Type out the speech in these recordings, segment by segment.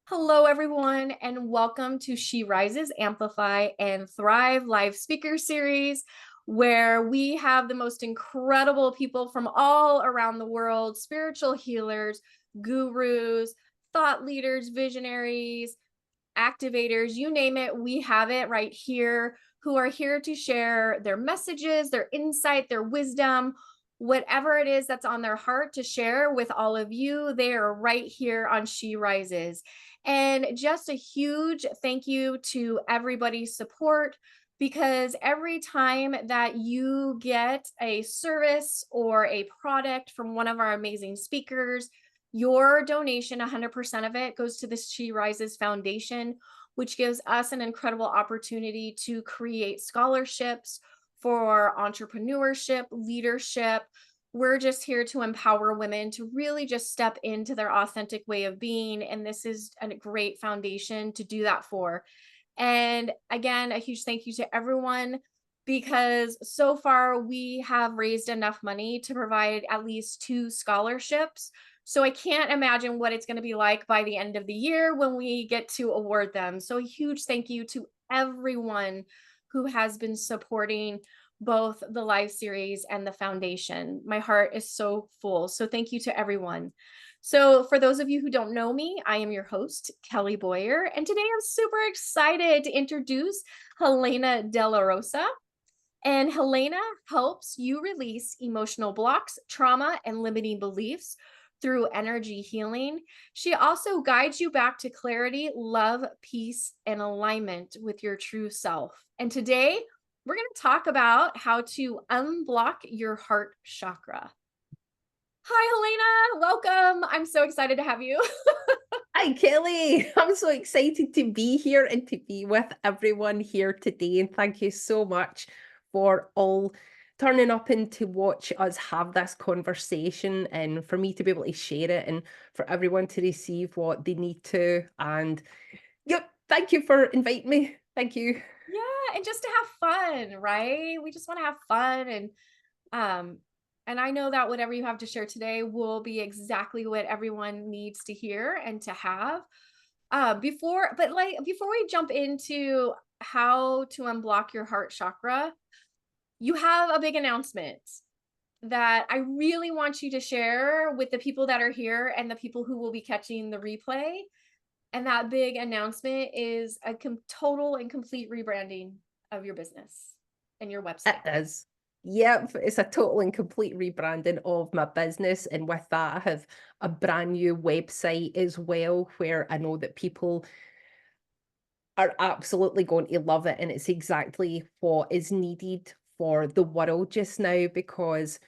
Hello, everyone, and welcome to SheRises, Amplify, and Thrive live speaker series, where we have the most incredible people from all around the world, spiritual healers, gurus, thought leaders, visionaries, activators, you name it, we have it right here, who are here to share their messages, their insight, their wisdom, whatever it is that's on their heart to share with all of you. They are right here on She Rises. And just a huge thank you to everybody's support, because every time that you get a service or a product from one of our amazing speakers, your donation, 100% of it goes to the She Rises Foundation, which gives us an incredible opportunity to create scholarships for entrepreneurship, leadership. We're just here to empower women to really just step into their authentic way of being. And this is a great foundation to do that for. And again, a huge thank you to everyone, because so far we have raised enough money to provide at least 2 scholarships. So I can't imagine what it's going to be like by the end of the year when we get to award them. So a huge thank you to everyone who has been supporting both the live series and the foundation. My heart is so full. So thank you to everyone. So for those of you who don't know me, I am your host, Kelly Boyer. And today I'm super excited to introduce Helena Dellarosa. And Helena helps you release emotional blocks, trauma, and limiting beliefs through energy healing. She also guides you back to clarity, love, peace, and alignment with your true self. And today we're going to talk about how to unblock your heart chakra. Hi, Helena. Welcome. I'm so excited to have you. Hi, Kelly. I'm so excited to be here and to be with everyone here today. And thank you so much for all turning up and to watch us have this conversation and for me to be able to share it and for everyone to receive what they need to. And yep, thank you for inviting me. Thank you. Yeah, and just to have fun, right? We just want to have fun, um and I know that whatever you have to share today will be exactly what everyone needs to hear and to have. Before we jump into how to unblock your heart chakra, you have a big announcement that I really want you to share with the people that are here and the people who will be catching the replay. And that big announcement is a total and complete rebranding of your business and your It website. is. Yep, it's a total and complete rebranding of my business. And with that, I have a brand new website as well, where I know that people are absolutely going to love it. And it's exactly what is needed for the world just now, because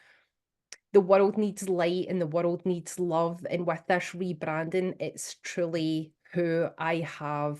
the world needs light and the world needs love. And with this rebranding, it's truly who I have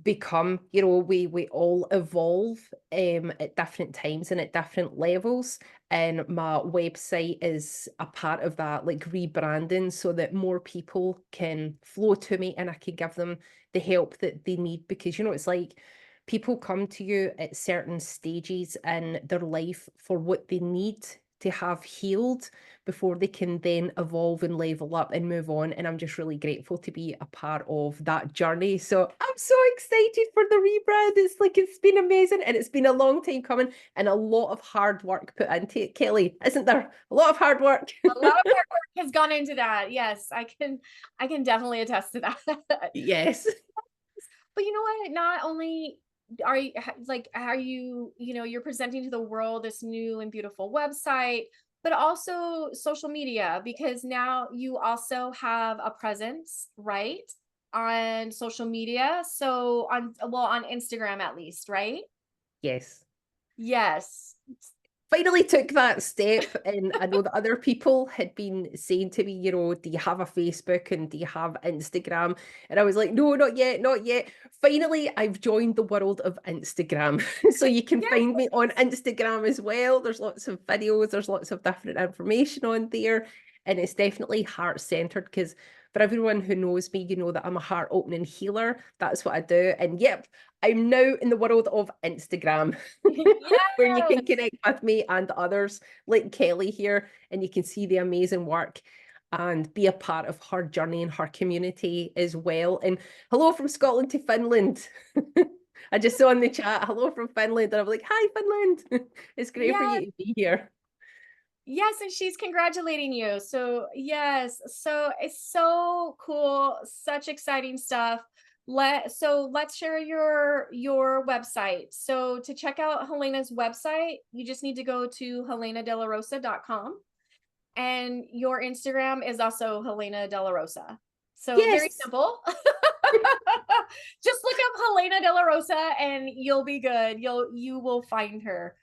become. We all evolve at different times and at different levels, and my website is a part of that, like, rebranding, so that more people can flow to me and I can give them the help that they need. Because it's like people come to you at certain stages in their life for what they need to have healed before they can then evolve and level up and move on. And I'm just really grateful to be a part of that journey. So I'm so excited for the rebrand. It's been amazing and it's been a long time coming and a lot of hard work put into it, Kelly, isn't there? A lot of hard work. A lot of hard work has gone into that. Yes, I can definitely attest to that. Yes. But you know what? Not only are you are you, you're presenting to the world this new and beautiful website, but also social media, because now you also have a presence, right? On social media. So on Instagram at least, right? Yes. Yes. Finally took that step, and I know that other people had been saying to me, "Do you have a Facebook and do you have Instagram?" And I was like, "No, not yet, not yet." Finally, I've joined the world of Instagram. So you can Yes. find me on Instagram as well. There's lots of videos, there's lots of different information on there, and it's definitely heart-centered. Because for everyone who knows me, you know that I'm a heart opening healer. That's what I do. And yep, I'm now in the world of Instagram. Where you can Yes. connect with me and others like Kelly here, and you can see the amazing work and be a part of her journey and her community as well. And hello from Scotland to Finland. I just saw in the chat, hello from Finland, and I'm like, hi, Finland. It's great for Yeah. you to be here. Yes, and she's congratulating you. So yes, so it's so cool, such exciting stuff. Let's share your website. So to check out Helena's website, you just need to go to helenadellarosa.com, and your Instagram is also Helena Dellarosa. So very Yes. simple. Just look up Helena Dellarosa and you'll be good. You will find her.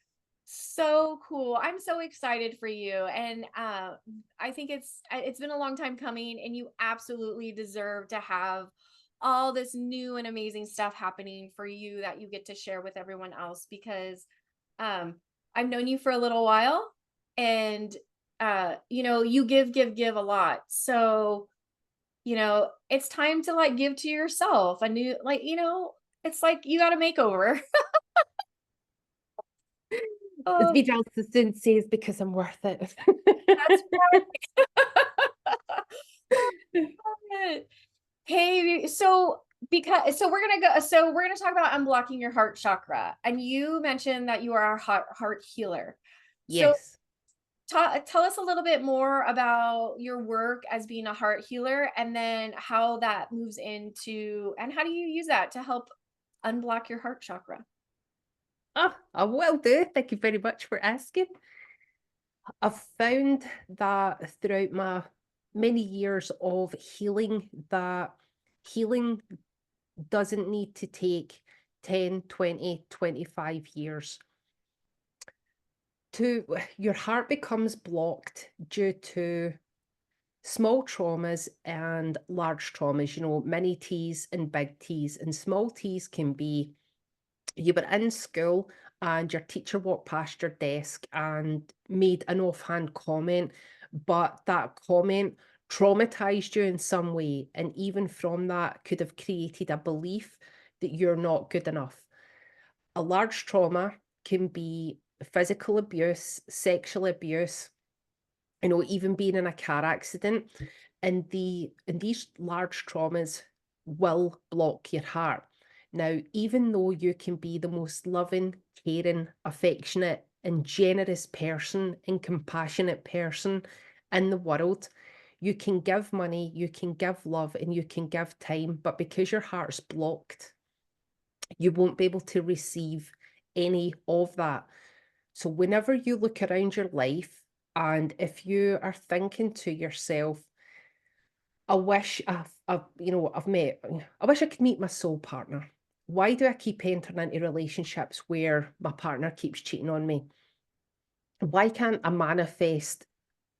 So cool. I'm so excited for you. And I think it's been a long time coming, and you absolutely deserve to have all this new and amazing stuff happening for you that you get to share with everyone else, because um I've known you for a little while, and you give a lot. So it's time to like give to yourself a new, like, it's like you got a makeover. As Oh, Vidal Sassoon says, because I'm worth it. that's right. Love it. Hey, we're gonna talk about unblocking your heart chakra. And you mentioned that you are a heart healer. So Yes. tell us a little bit more about your work as being a heart healer, and then how that moves into, and how do you use that to help unblock your heart chakra? Oh, I will do. Thank you very much for asking. I've found that throughout my many years of healing, that healing doesn't need to take 10, 20, 25 years. Your heart becomes blocked due to small traumas and large traumas, mini T's and big T's. And small T's can be you were in school and your teacher walked past your desk and made an offhand comment, but that comment traumatized you in some way. And even from that, could have created a belief that you're not good enough. A large trauma can be physical abuse, sexual abuse, even being in a car accident. And these large traumas will block your heart. Now, even though you can be the most loving, caring, affectionate, and generous person and compassionate person in the world, you can give money, you can give love, and you can give time, but because your heart's blocked, you won't be able to receive any of that. So whenever you look around your life, and if you are thinking to yourself, I wish I've met, I wish I could meet my soul partner. Why do I keep entering into relationships where my partner keeps cheating on me? Why can't I manifest,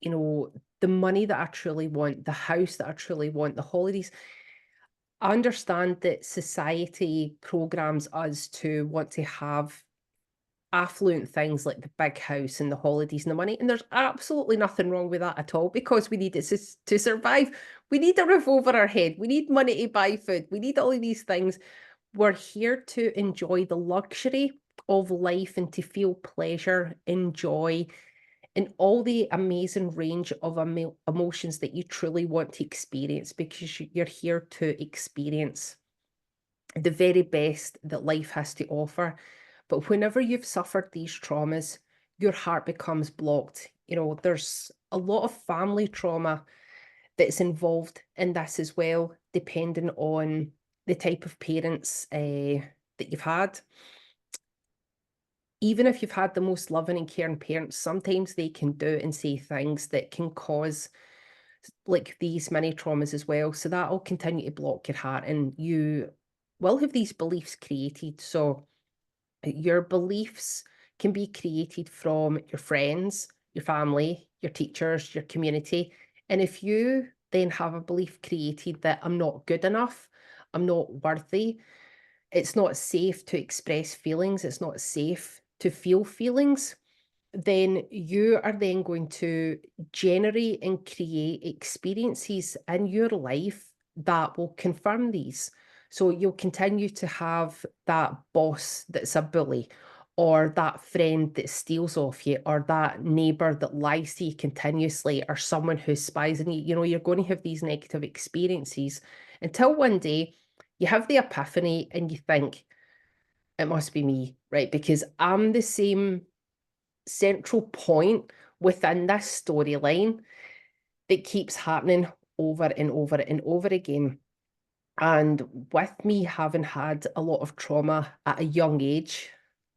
the money that I truly want, the house that I truly want, the holidays? I understand that society programs us to want to have affluent things like the big house and the holidays and the money. And there's absolutely nothing wrong with that at all, because we need it to survive. We need a roof over our head. We need money to buy food. We need all of these things. We're here to enjoy the luxury of life and to feel pleasure, enjoy, and all the amazing range of emotions that you truly want to experience, because you're here to experience the very best that life has to offer. But whenever you've suffered these traumas, your heart becomes blocked. There's a lot of family trauma that's involved in this as well, depending on the type of parents that you've had. Even if you've had the most loving and caring parents, sometimes they can do and say things that can cause like these mini traumas as well. So that'll continue to block your heart, and you will have these beliefs created. So your beliefs can be created from your friends, your family, your teachers, your community. And if you then have a belief created that I'm not good enough, I'm not worthy, it's not safe to express feelings, it's not safe to feel feelings, then you are then going to generate and create experiences in your life that will confirm these. So you'll continue to have that boss that's a bully, or that friend that steals off you, or that neighbor that lies to you continuously, or someone who spies on you. You know, you're going to have these negative experiences until one day you have the epiphany and you think, it must be me, right? Because I'm the same central point within this storyline that keeps happening over and over and over again. And with me having had a lot of trauma at a young age,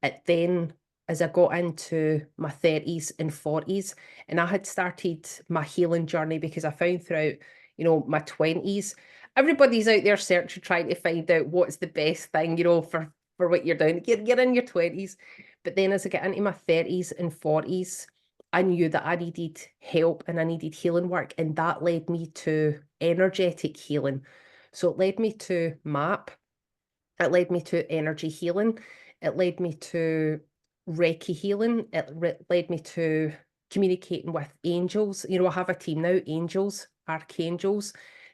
it then, as I got into my 30s and 40s, and I had started my healing journey, because I found throughout, my 20s, everybody's out there searching, trying to find out what's the best thing, for what you're doing. You're in your 20s. But then as I get into my 30s and 40s, I knew that I needed help and I needed healing work. And that led me to energetic healing. So it led me to MAP, it led me to energy healing, it led me to Reiki healing, it led me to communicating with angels. I have a team now: angels, archangels,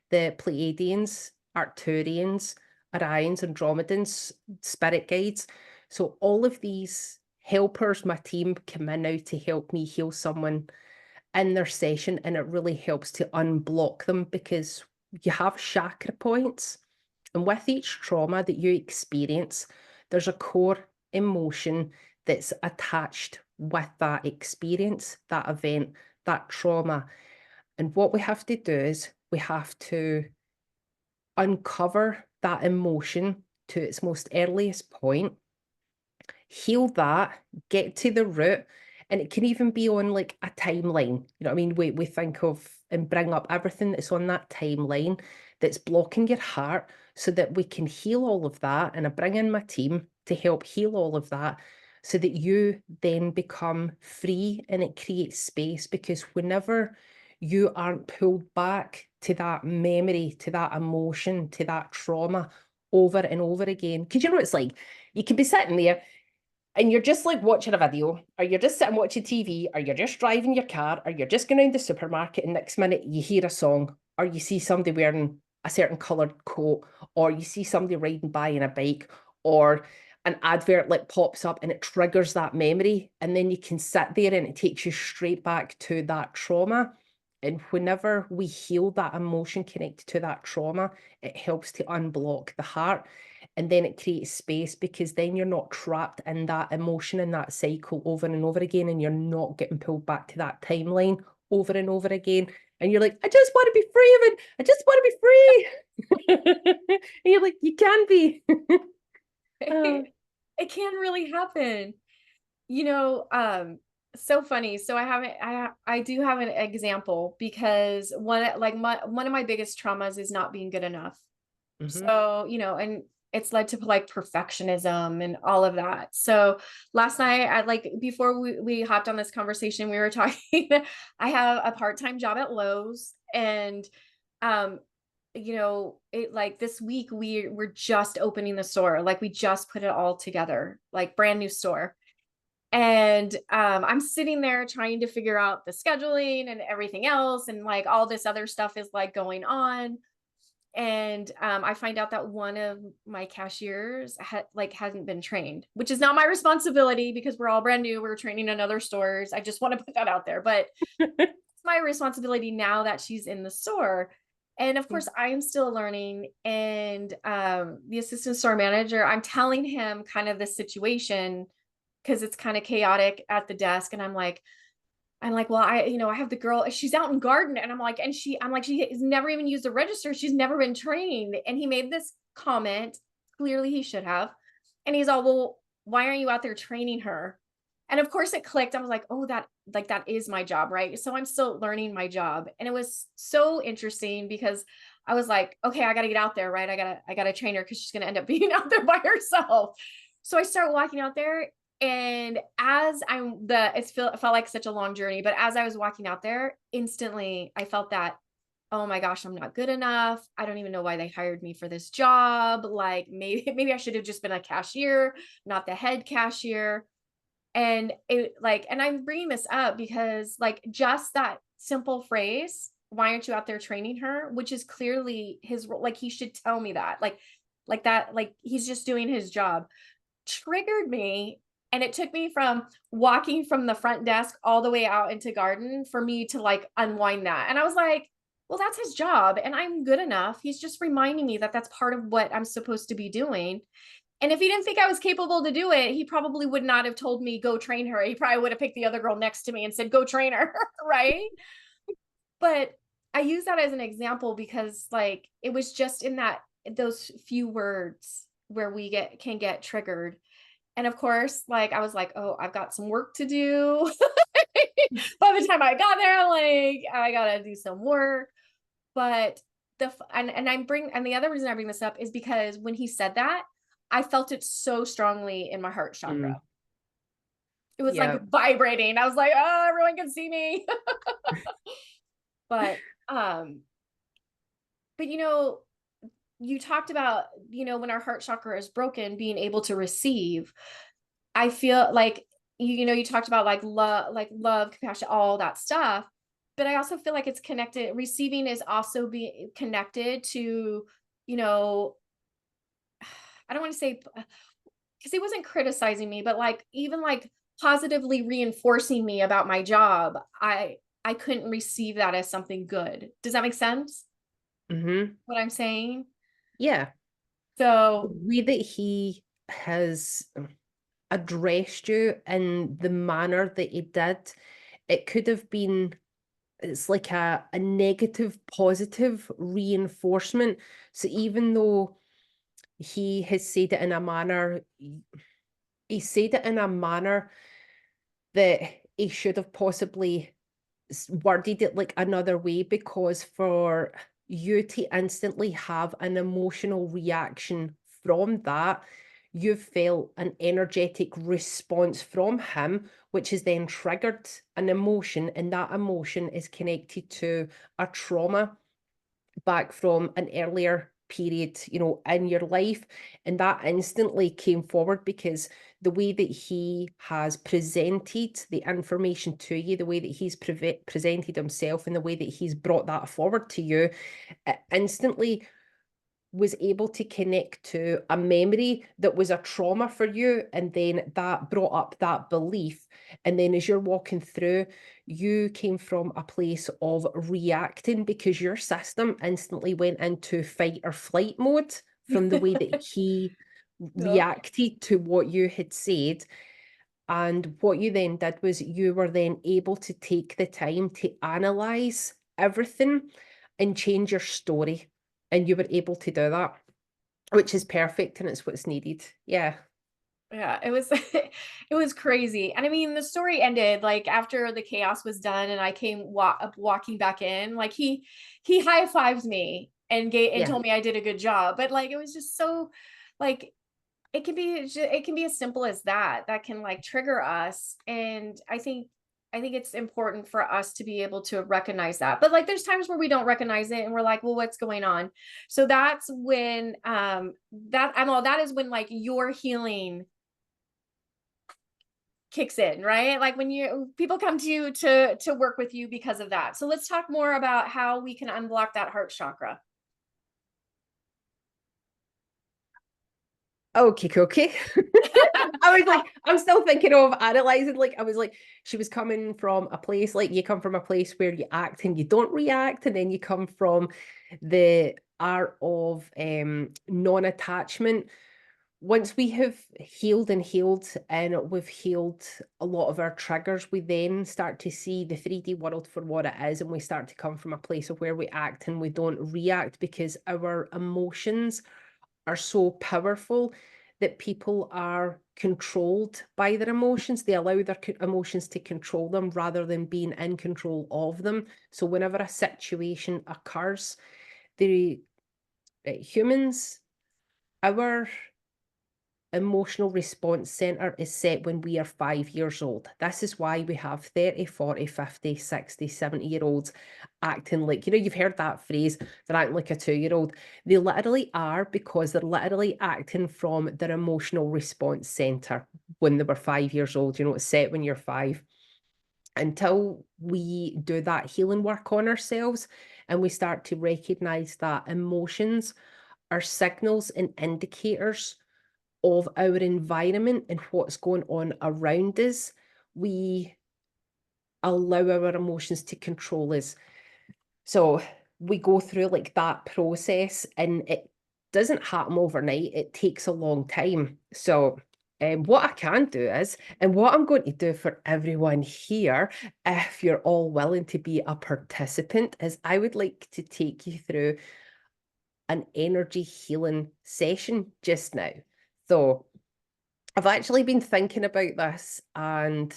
the Pleiadians, Arcturians, Orions, Andromedans, spirit guides. So all of these helpers, my team, come in now to help me heal someone in their session, and it really helps to unblock them, because you have chakra points, and with each trauma that you experience, there's a core emotion that's attached with that experience, that event, that trauma. And what we have to do is we have to uncover that emotion to its most earliest point, heal that, get to the root. And it can even be on like a timeline. You know what I mean? We think of and bring up everything that's on that timeline that's blocking your heart, so that we can heal all of that. And I bring in my team to help heal all of that, so that you then become free, and it creates space. Because whenever you aren't pulled back to that memory, to that emotion, to that trauma over and over again, because it's like you can be sitting there and you're just like watching a video, or you're just sitting watching TV, or you're just driving your car, or you're just going around the supermarket, and next minute you hear a song, or you see somebody wearing a certain coloured coat, or you see somebody riding by in a bike, or an advert like pops up and it triggers that memory, and then you can sit there and it takes you straight back to that trauma. And whenever we heal that emotion connected to that trauma, it helps to unblock the heart. And then it creates space, because then you're not trapped in that emotion and that cycle over and over again. And you're not getting pulled back to that timeline over and over again. And you're like, I just want to be free of it. I just want to be free. And you're like, you can be. It can really happen. So funny. So I do have an example, because one of my biggest traumas is not being good enough. Mhm. So, and it's led to like perfectionism and all of that. So last night, before we hopped on this conversation, we were talking, I have a part-time job at Lowe's, and it like this week we're just opening the store. Like we just put it all together, like brand new store. And I'm sitting there trying to figure out the scheduling and everything else, and like all this other stuff is like going on. And I find out that one of my cashiers hadn't been trained, which is not my responsibility, because we're all brand new. We're training in other stores. I just want to put that out there, but it's my responsibility now that she's in the store. And of course, I am still learning. And the assistant store manager, I'm telling him kind of the situation, because it's kind of chaotic at the desk. And I'm like, well, I have the girl, she's out in garden. And she has never even used a register. She's never been trained. And he made this comment. Clearly he should have. And he's all, well, why aren't you out there training her? And of course it clicked. I was like, oh, that is my job. Right. So I'm still learning my job. And it was so interesting, because I was like, okay, I got to get out there. Right. I gotta train her, because she's going to end up being out there by herself. So I start walking out there, and it felt like such a long journey, but as I was walking out there, instantly I felt that, oh my gosh, I'm not good enough. I don't even know why they hired me for this job. Like maybe I should have just been a cashier, not the head cashier. And and I'm bringing this up because like just that simple phrase, why aren't you out there training her? Which is clearly his role. Like he should tell me that, like that, like he's just doing his job, triggered me. And it took me from walking from the front desk all the way out into garden for me to like unwind that. And I was like, well, that's his job and I'm good enough. He's just reminding me that that's part of what I'm supposed to be doing. And if he didn't think I was capable to do it, he probably would not have told me, go train her. He probably would have picked the other girl next to me and said, go train her. Right. But I use that as an example because like it was just in those few words where we can get triggered. And of course, like I was like, oh, I've got some work to do. By the time I got there, like I gotta do some work. But and the other reason I bring this up is because when he said that, I felt it so strongly in my heart chakra. Mm. It was like Yeah. vibrating. I was like, oh, everyone can see me. But um, but you talked about, when our heart chakra is broken, being able to receive. I feel like you talked about like love, compassion, all that stuff. But I also feel like it's connected. Receiving is also being connected to, you know, I don't want to say because he wasn't criticizing me, but like even like positively reinforcing me about my job. I couldn't receive that as something good. Does that make sense? Mm-hmm. What I'm saying? Yeah. The So way that he has addressed you in the manner that he did, it could have been, it's like a negative, positive reinforcement. So even though he has said it in a manner, he said it in a manner that he should have possibly worded it like another way, because for you to instantly have an emotional reaction from that, you've felt an energetic response from him, which has then triggered an emotion, and that emotion is connected to a trauma back from an earlier period, in your life. And that instantly came forward because the way that he has presented the information to you, the way that he's presented himself, and the way that he's brought that forward to you, it instantly was able to connect to a memory that was a trauma for you, and then that brought up that belief. And then as you're walking through, you came from a place of reacting because your system instantly went into fight or flight mode from the way that he yeah. reacted to what you had said. And what you then did was you were then able to take the time to analyze everything and change your story. And you were able to do that, which is perfect, and it's what's needed. Yeah. Yeah, it was it was crazy. And I mean, the story ended like after the chaos was done and I came walking back in, like he high-fived me and Yeah. told me I did a good job. But like it was just so like it can be as simple as that can like trigger us. And I think it's important for us to be able to recognize that. But like there's times where we don't recognize it and we're like, well, what's going on? So that's when that is when like your healing kicks in, right? Like when people come to you to work with you because of that. So let's talk more about how we can unblock that heart chakra. Okay, okay. I was like, I'm still thinking of analyzing. Like, I was like, she was coming from a place, like you come from a place where you act and you don't react, and then you come from the art of non-attachment. Once we have healed and we've healed a lot of our triggers, we then start to see the 3D world for what it is, and we start to come from a place of where we act and we don't react, because our emotions are so powerful that people are controlled by their emotions. They allow their emotions to control them rather than being in control of them. So whenever a situation occurs, the humans, our emotional response center is set when we are 5 years old. This is why we have 30, 40, 50, 60, 70 year olds acting like, you've heard that phrase, they're acting like a 2 year old. They literally are, because they're literally acting from their emotional response center when they were 5 years old. It's set when you're 5. Until we do that healing work on ourselves and we start to recognize that emotions are signals and indicators of our environment and what's going on around us, we allow our emotions to control us. So we go through like that process, and it doesn't happen overnight. It takes a long time. So what I can do is, and what I'm going to do for everyone here, if you're all willing to be a participant, is I would like to take you through an energy healing session just now. So I've actually been thinking about this, and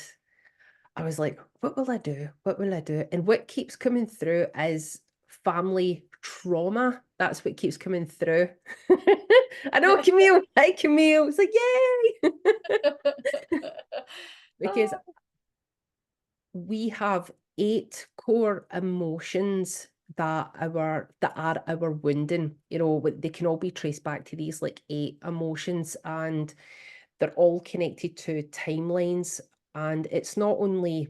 I was like, what will I do? What will I do? And what keeps coming through is family trauma. That's what keeps coming through. I know, Camille. Hi, Camille. It's like, yay! Because we have 8 core emotions that are our wounding. You know, they can all be traced back to these like 8 emotions, and they're all connected to timelines. And it's not only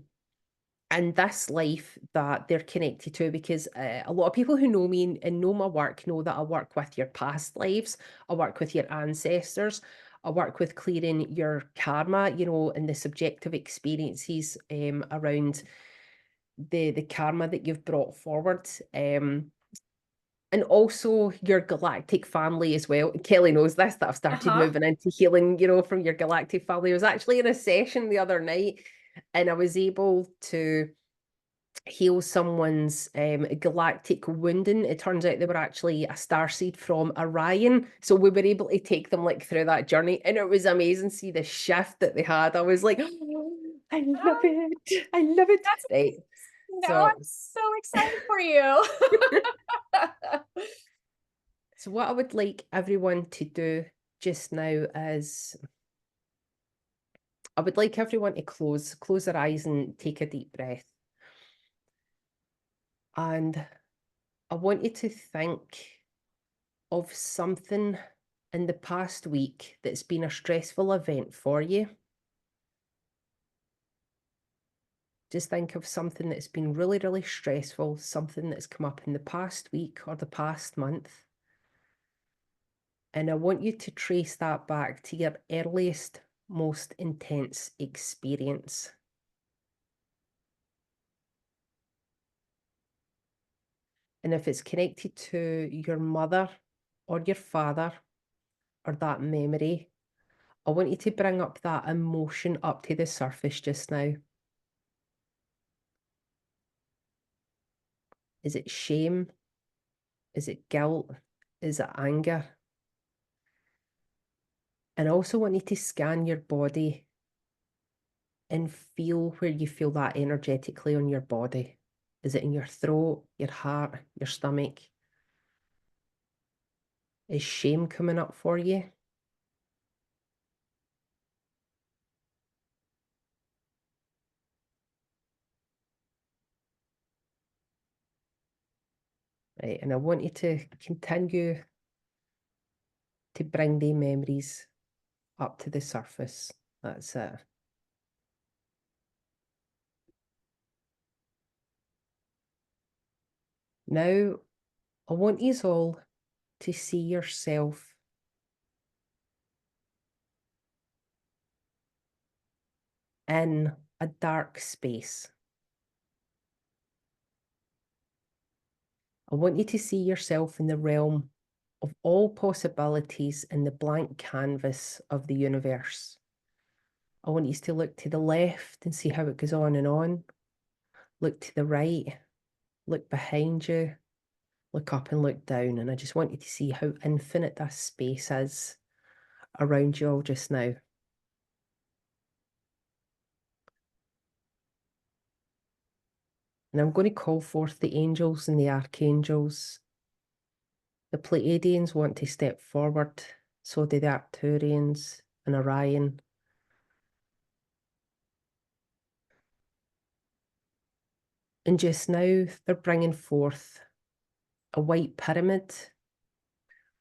in this life that they're connected to, because a lot of people who know me and know my work know that I work with your past lives, I work with your ancestors, I work with clearing your karma, you know, and the subjective experiences around the karma that you've brought forward. And also your galactic family as well. Kelly knows this, that I've started moving into healing, you know, from your galactic family. I was actually in a session the other night, and I was able to heal someone's galactic wounding. It turns out they were actually a starseed from Orion. So we were able to take them like through that journey, and it was amazing to see the shift that they had. I was like, oh, I love it. I love it. Right. Now I'm so excited for you. So what I would like everyone to do just now is, I would like everyone to close their eyes and take a deep breath. And I want you to think of something in the past week that's been a stressful event for you. Just think of something that's been really, really stressful, something that's come up in the past week or the past month. And I want you to trace that back to your earliest, most intense experience. And if it's connected to your mother or your father or that memory, I want you to bring up that emotion up to the surface just now. Is it shame? Is it guilt? Is it anger? And I also want you to scan your body and feel where you feel that energetically on your body. Is it in your throat, your heart, your stomach? Is shame coming up for you? Right, and I want you to continue to bring the memories up to the surface. That's it. Now, I want you all to see yourself in a dark space. I want you to see yourself in the realm of all possibilities in the blank canvas of the universe. I want you to look to the left and see how it goes on and on. Look to the right, look behind you, look up and look down. And I just want you to see how infinite this space is around you all just now. And I'm going to call forth the angels and the archangels. The Pleiadians want to step forward, so do the Arcturians and Orion. And just now, they're bringing forth a white pyramid,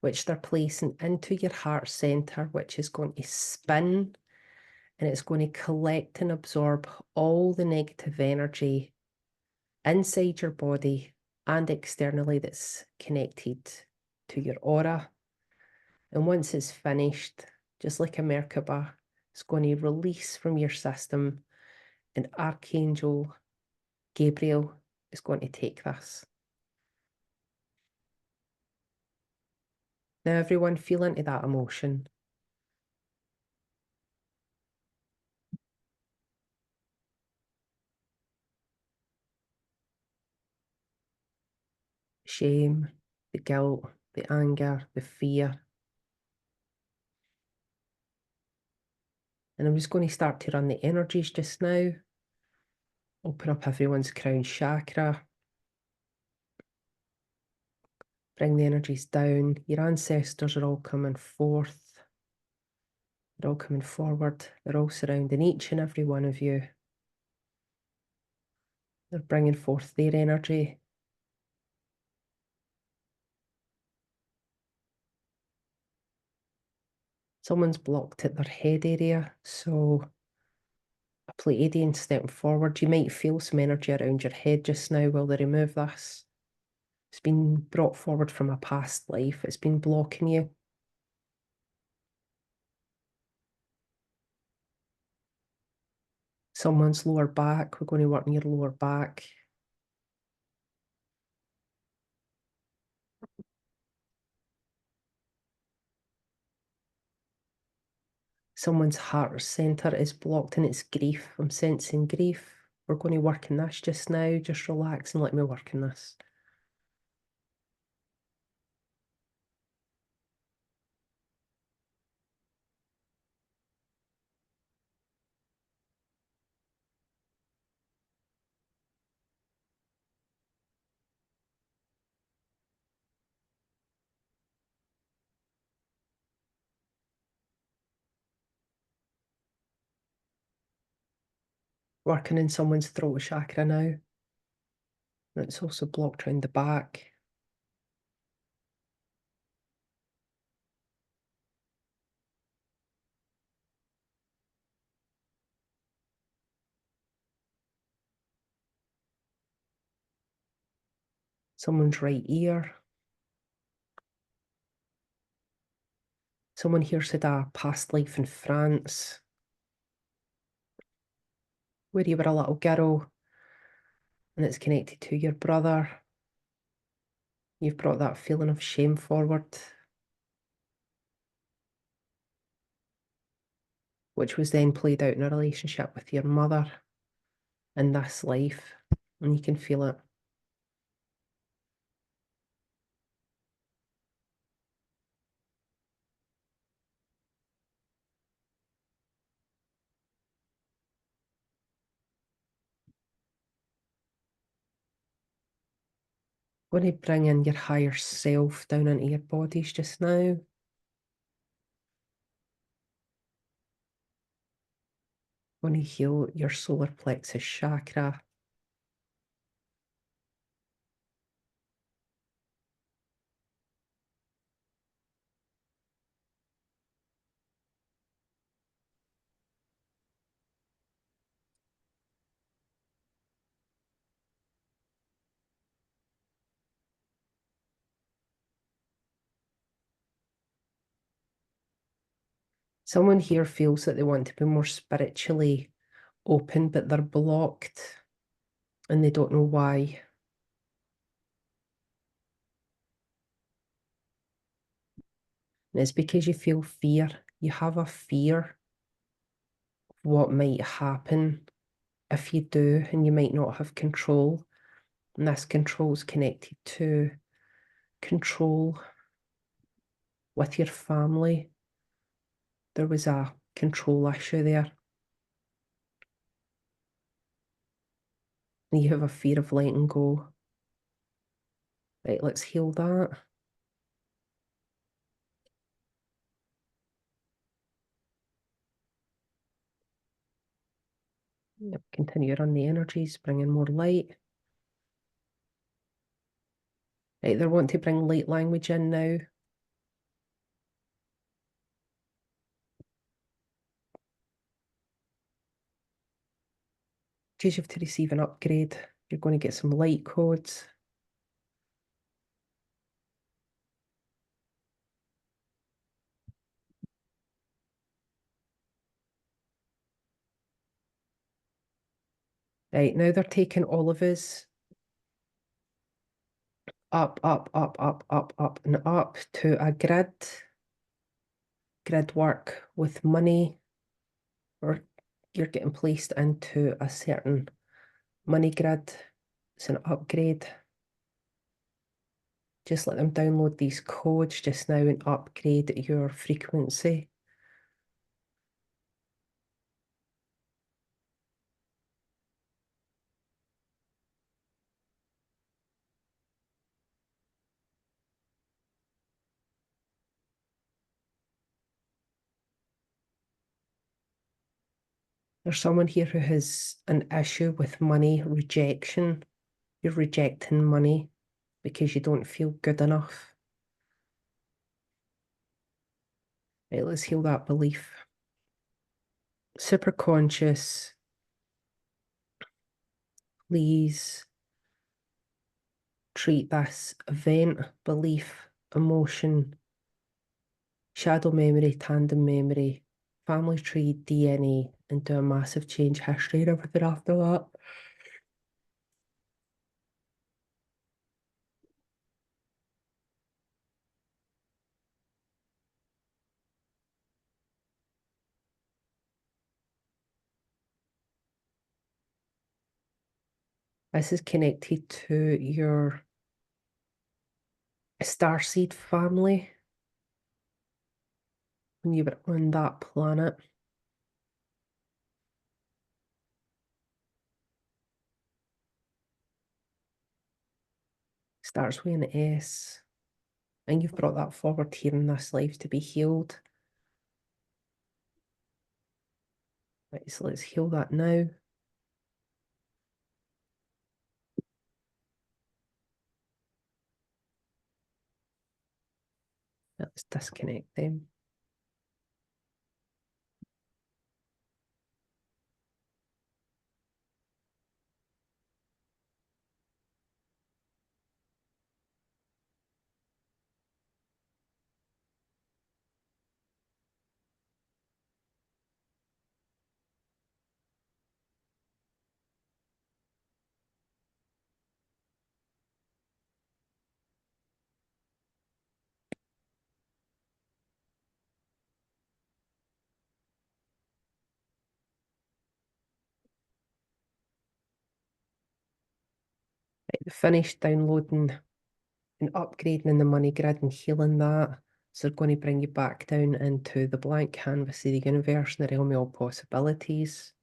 which they're placing into your heart center, which is going to spin, and it's going to collect and absorb all the negative energy inside your body and externally that's connected to your aura. And once it's finished, just like a Merkaba. It's going to release from your system, and Archangel Gabriel is going to take this. Now, everyone, feel into that emotion. Shame, the guilt, the anger, the fear. And I'm just going to start to run the energies just now. Open up everyone's crown chakra. Bring the energies down. Your ancestors are all coming forth. They're all coming forward. They're all surrounding each and every one of you. They're bringing forth their energy. Someone's blocked at their head area, so a Pleiadian stepping forward. You might feel some energy around your head just now while they remove this. It's been brought forward from a past life. It's been blocking you. Someone's lower back. We're going to work on your lower back. Someone's heart center is blocked and it's grief. I'm sensing grief. We're going to work on this just now. Just relax and let me work on this. Working in someone's throat chakra now. And it's also blocked around the back. Someone's right ear. Someone here said a past life in France, where you were a little girl, and it's connected to your brother. You've brought that feeling of shame forward, which was then played out in a relationship with your mother in this life, and you can feel it. Going to bring in your higher self down into your bodies just now. Going to heal your solar plexus chakra. Someone here feels that they want to be more spiritually open, but they're blocked and they don't know why. And it's because you feel fear. You have a fear of what might happen if you do, and you might not have control. And this control is connected to control with your family. There was a control issue there. And you have a fear of letting go. Right, let's heal that. Yep, continue on the energies, bring in more light. Right, they want to bring light language in now. Because you have to receive an upgrade, you're going to get some light codes. Right, now they're taking all of us up, up, up, up, up, up, and up to a grid work with money, or you're getting placed into a certain money grid. It's an upgrade. Just let them download these codes just now and upgrade your frequency. There's someone here who has an issue with money rejection. You're rejecting money because you don't feel good enough. Right, let's heal that belief. Super conscious, please treat this event, belief, emotion, shadow memory, tandem memory, family tree, DNA, and do a massive change history and everything after that. This is connected to your starseed family when you were on that planet. Starts with an S, and you've brought that forward here in this life to be healed. Right, so let's heal that now. Let's disconnect them. Right, finished downloading and upgrading in the money grid and healing that. So they're going to bring you back down into the blank canvas of the universe and the realm of all possibilities.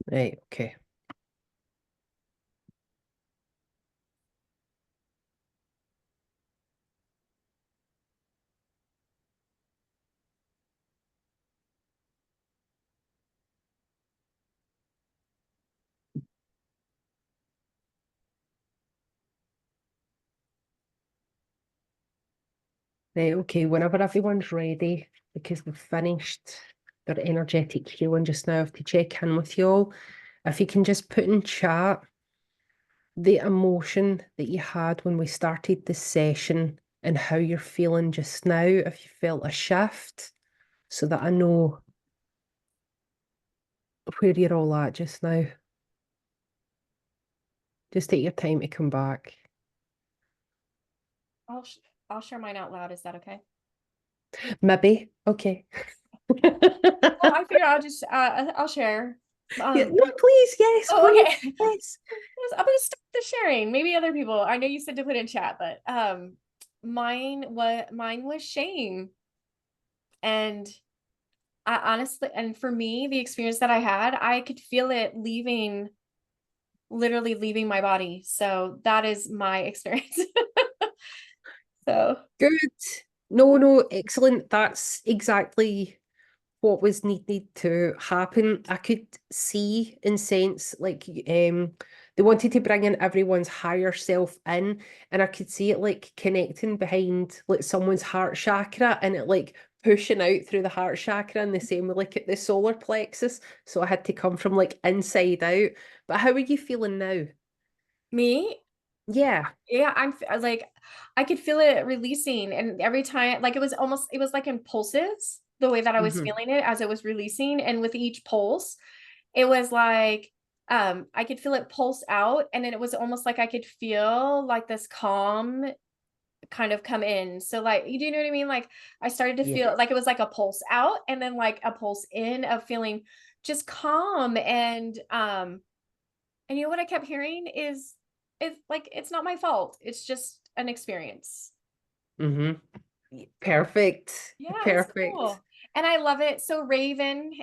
Right, okay. Right, okay, whenever everyone's ready, because they've finished their energetic healing just now, I have to check in with you all. If you can just put in chat the emotion that you had when we started the session and how you're feeling just now, if you felt a shift, so that I know where you're all at just now. Just take your time to come back. I'll share mine out loud. Is that okay? Maybe. Okay. Well, I figure I'll share. Yeah, no, please, yes, Oh, please, okay. yes. I'm gonna start the sharing. Maybe other people. I know you said to put in chat, but mine was shame. And I honestly, and for me, the experience that I had, I could feel it literally leaving my body. So that is my experience. So Good. No, no, excellent. That's exactly what was needed to happen. I could see and sense like they wanted to bring in everyone's higher self in, and I could see it like connecting behind like someone's heart chakra and it like pushing out through the heart chakra and the same with like at the solar plexus. So I had to come from like inside out. But how are you feeling now? me, Yeah. Yeah, like, I could feel it releasing, and every time, like, it was like in pulses, the way that I was Hmm. feeling it as it was releasing, and with each pulse, it was like, I could feel it pulse out, and then it was almost like I could feel like this calm kind of come in. So like, you do know what I mean? Like I started to feel Yes. like it was like a pulse out and then like a pulse in of feeling just calm and you know what I kept hearing is it's like it's not my fault. It's just an experience. Hmm. Perfect. Yeah, it was Perfect. cool. And I love it. So Raven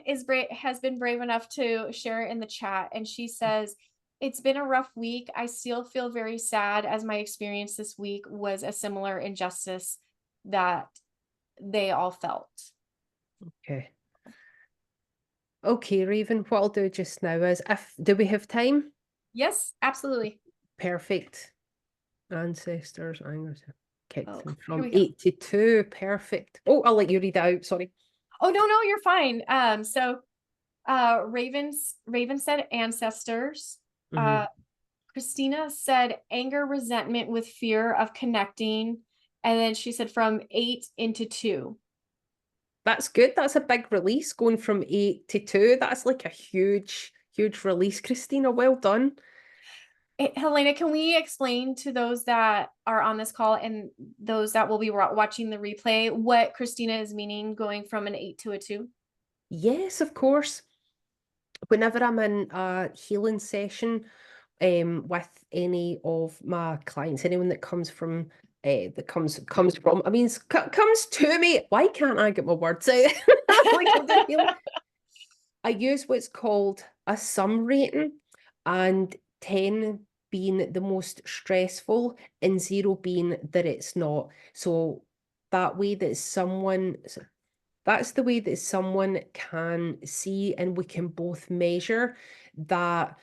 has been brave enough to share it in the chat and she says it's been a rough week. I still feel very sad as my experience this week was a similar injustice that they all felt. Okay. Okay, Raven, what I'll do just now is if do we have time? Yes, absolutely. Perfect. Ancestors, angers, kicked Oh, them here from we go. 82. Perfect. Oh, I'll let you read it out. Sorry. Oh no, you're fine. Raven said ancestors. Hmm. Uh Christina said anger, resentment with fear of connecting. And then she said from 8 into 2. That's good. That's a big release going from 8 to 2. That's like a huge, huge release, Christina. Well done. Helena, can we explain to those that are on this call and those that will be watching the replay what Christina is meaning going from an 8 to a 2? Yes, of course. Whenever I'm in a healing session, with any of my clients, anyone that comes from that comes from, I mean, comes to me. Why can't I get my words out? Like I'm doing healing. I use what's called a sum rating, and 10 being the most stressful and 0 being that it's not. So that way that that's the way that someone can see and we can both measure that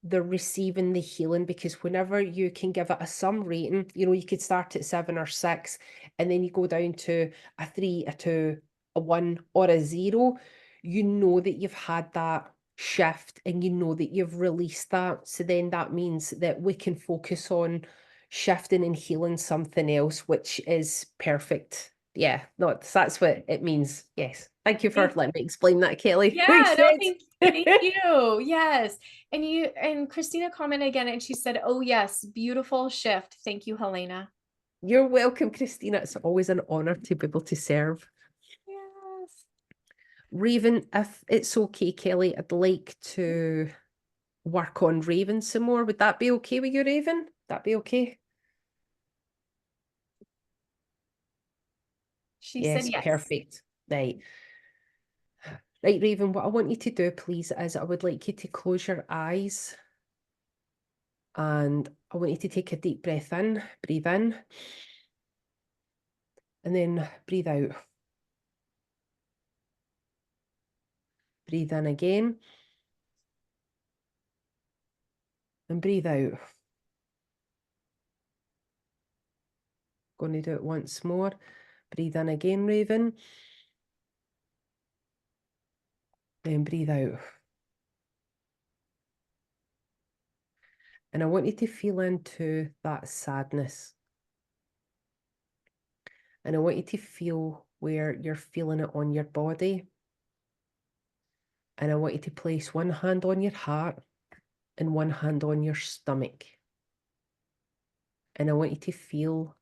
they're receiving the healing, because whenever you can give it a sum rating, you could start at 7 or 6 and then you go down to a 3, a 2, a 1 or a 0, you know that you've had that shift and you know that you've released that. So then that means that we can focus on shifting and healing something else, which is perfect. Yeah, no, that's what it means. Yes. Thank you for Thank letting me explain that, Kelly. Yeah, Makes no, sense. thank you. Yes. And Christina commented again and she said, "Oh yes, beautiful shift. Thank you, Helena." You're welcome, Christina. It's always an honor to be able to serve. Yes. Raven, if it's okay, Kelly, I'd like to work on Raven some more. Would that be okay with you, Raven? That be okay? She said Yes, yes. perfect. Right. Right, Raven, what I want you to do, please, is I would like you to close your eyes and I want you to take a deep breath in, and then breathe out. Breathe in again and breathe out. Going to do it once more. Breathe in again, Raven. Then breathe out. And I want you to feel into that sadness. And I want you to feel where you're feeling it on your body. And I want you to place one hand on your heart and one hand on your stomach. And I want you to feel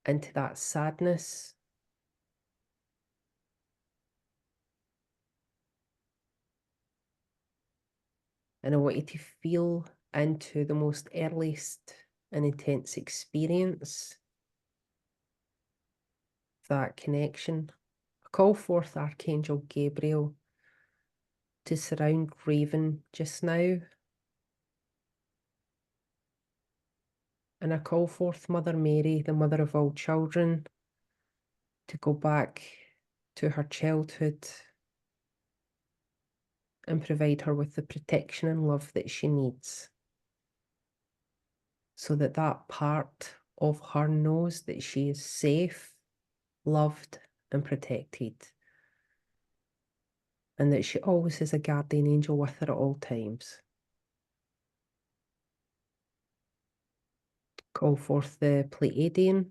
into that sadness. And I want you to feel into the most earliest and intense experience, that connection. I call forth Archangel Gabriel to surround Raven just now. And I call forth Mother Mary, the mother of all children, to go back to her childhood and provide her with the protection and love that she needs, so that that part of her knows that she is safe, loved, and protected, and that she always has a guardian angel with her at all times. Call forth the Pleiadian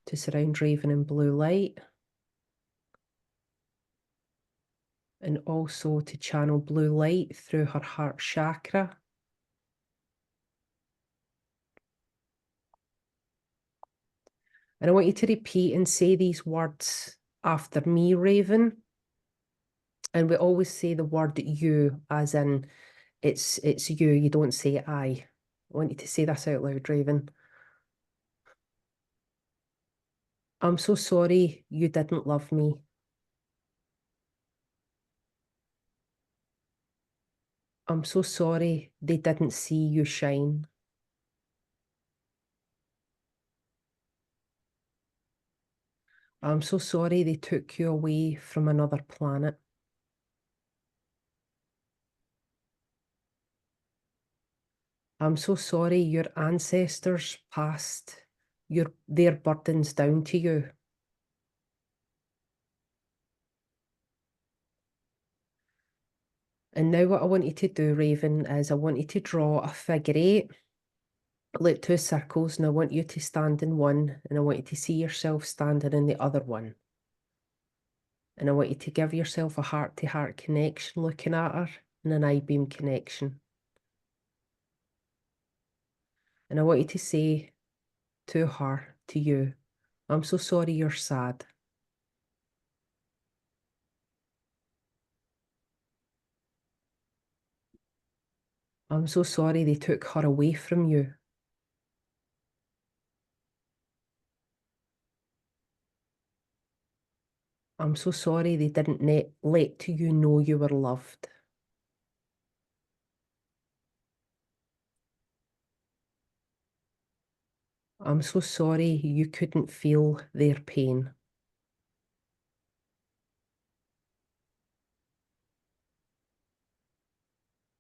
to surround Raven in blue light. And also to channel blue light through her heart chakra. And I want you to repeat and say these words after me, Raven. And we always say the word you, as in it's you. You don't say I. I want you to say this out loud, Raven. I'm so sorry you didn't love me. I'm so sorry they didn't see you shine. I'm so sorry they took you away from another planet. I'm so sorry your ancestors passed their burdens down to you. And now what I want you to do, Raven, is I want you to draw a figure 8, like 2 circles, and I want you to stand in one, and I want you to see yourself standing in the other one. And I want you to give yourself a heart-to-heart connection looking at her, and an I-beam connection. And I want you to say to her, to you, I'm so sorry you're sad. I'm so sorry they took her away from you. I'm so sorry they didn't let you know you were loved. I'm so sorry you couldn't feel their pain.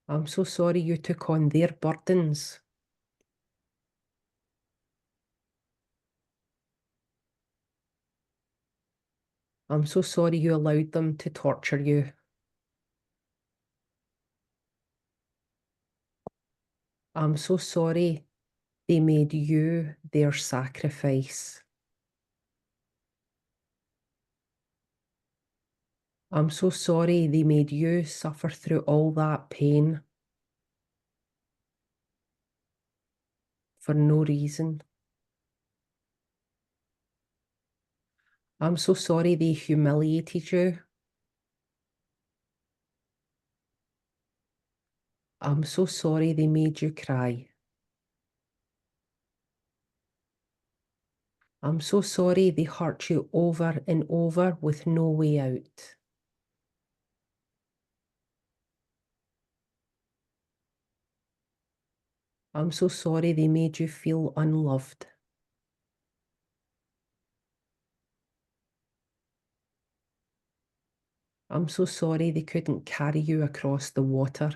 I'm so sorry you took on their burdens. I'm so sorry you allowed them to torture you. I'm so sorry they made you their sacrifice. I'm so sorry they made you suffer through all that pain for no reason. I'm so sorry they humiliated you. I'm so sorry they made you cry. I'm so sorry they hurt you over and over with no way out. I'm so sorry they made you feel unloved. I'm so sorry they couldn't carry you across the water.